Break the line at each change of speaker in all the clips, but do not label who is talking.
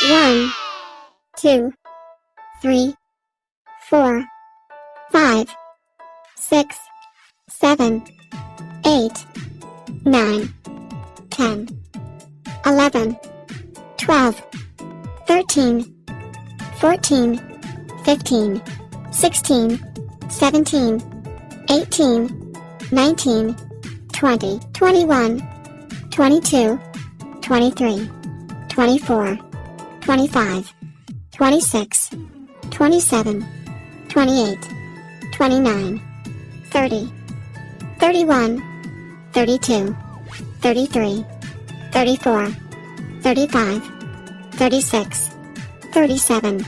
1, 2, 3, 4, 5, 6, 7, 8, 9, 10, 11, 12, 13, 14, 15, 16, 17, 18, 19, 20, 21, 22, 23, 24, 25, 26, 27, 28, 29, 30, 31, 32, 33, 34, 35, 36, 37,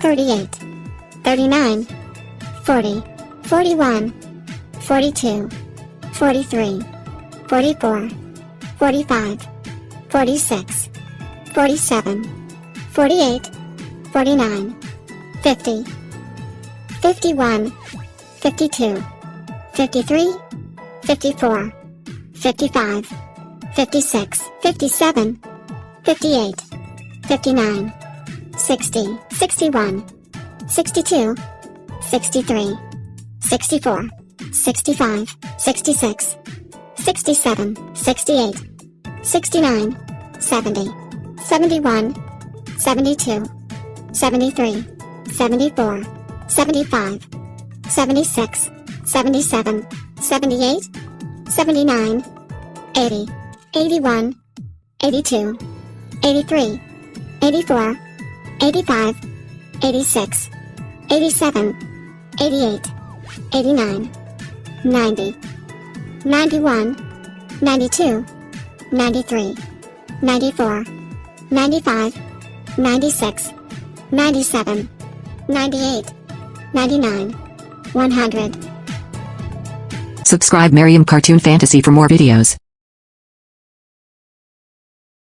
38, 39, 40, 41, 42, 43, 44, 45, 46, 47, 48, 49, 50, 51, 52, 53, 54, 55, 56, 57, 58, 59, 60, 61, 62, 63, 64, 65, 66, 67, 68, 69, 70, 71, 72, 73, 74, 75, 76, 77, 78, 79, 80, 81, 82, 83, 84, 85, 86, 87, 88, 89, 90, 91, 92, 93, 94, 95, 96, 97, 98, 99, 100.
Subscribe Maryam Cartoon Fantasy for more videos.